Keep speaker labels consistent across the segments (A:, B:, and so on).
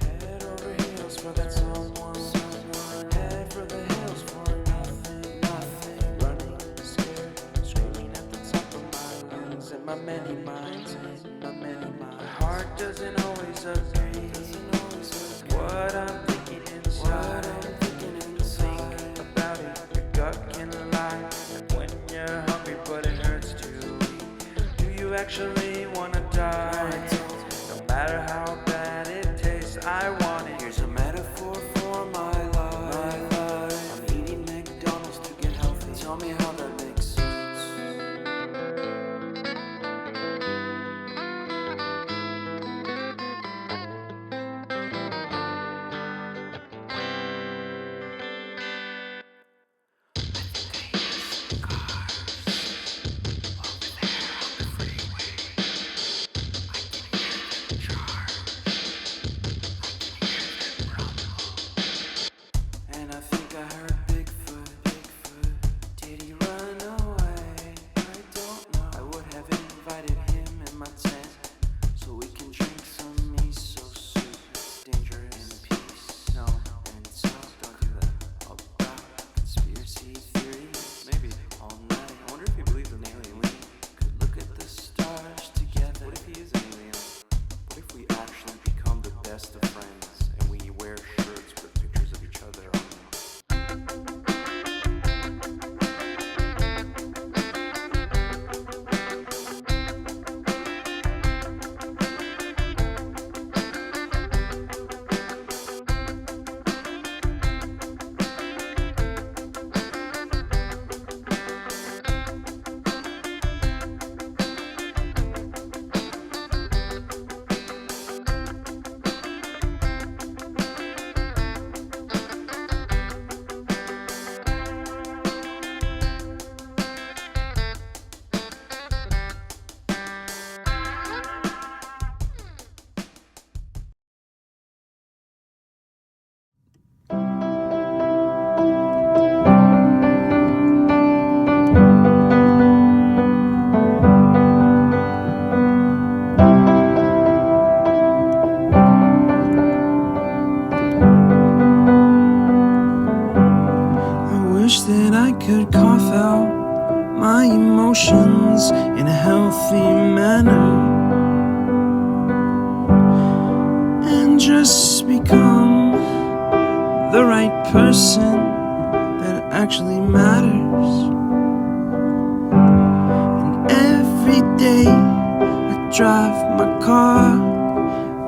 A: Head over heels for that someone. Head for the hills for nothing. Running, scared, screaming at the top of my lungs. In my many minds, my heart doesn't always agree. What I'm thinking inside. Think about it, your gut can lie. Like when you're hungry but it hurts to eat. Do you actually wanna die? No matter how bad it tastes, I want it. Here's a metaphor for my life. I'm eating McDonald's to get healthy. Tell me how that makes sense. And I think I heard Bigfoot. Did he run away? I don't know. I would have invited him in my tent so we can drink some miso soup. Dangerous. In peace. No. And so don't do that. About conspiracy theories. Maybe all night. I wonder if he believes in alien. Could look at the stars together. What if he is an alien? What if we actually become the best of friends and we wear shirts with pictures of each other on them? That I could cough out my emotions in a healthy manner and just become the right person that actually matters. And every day I drive my car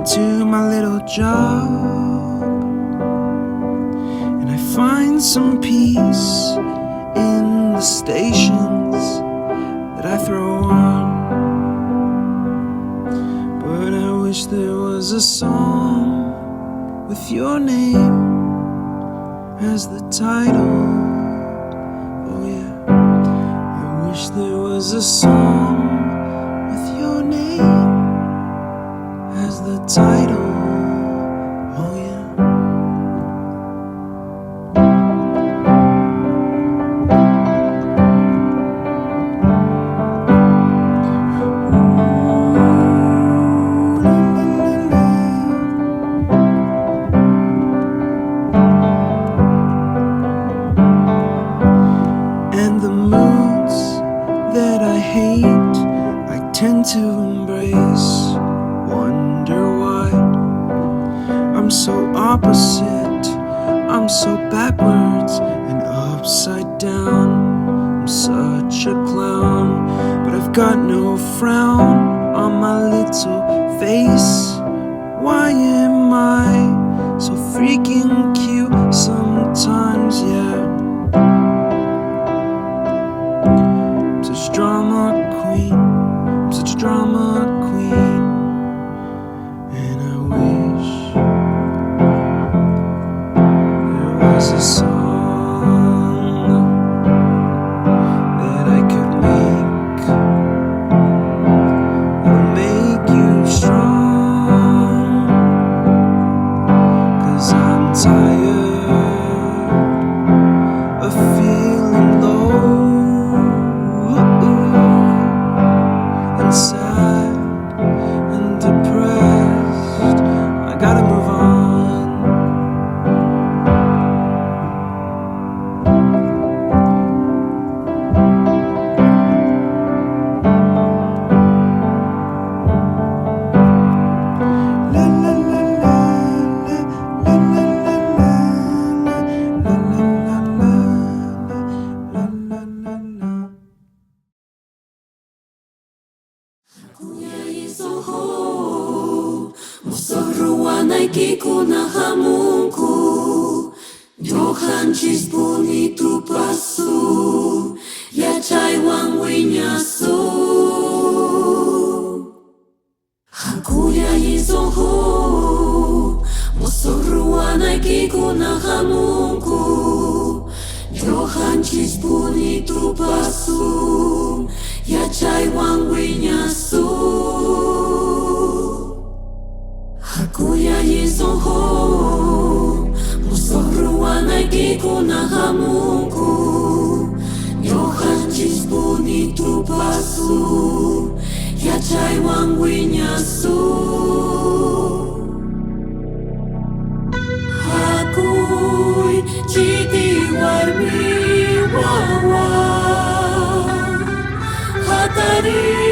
A: to my little job. I find some peace in the stations that I throw on. But I wish there was a song with your name as the title. Oh yeah, I wish there was a song with your name as the title. Oh yeah. And the moods that I hate, I tend to embrace. Wonder why I'm so opposite, I'm so backwards and upside down. I'm such a clown, but I've got no frown on my little face. Why am I so freaking cute sometimes, yeah? Such drama queen, I'm such a drama queen. And I wish there was a song that I could make that'll make you strong. 'Cause I'm tired
B: naikiku na hamunku Johan cispuni tu pasu Ya cai wang winyasu Hakuya yizoho Mosorua naikiku na hamunku Johan cispuni tu pasu Ya cai wang winyasu Hakuya yizoho Mosorua naikiku na hamunku Johan cispuni tu pasu Ya cai wang winyasu Hakui citi warmi wawa Hatari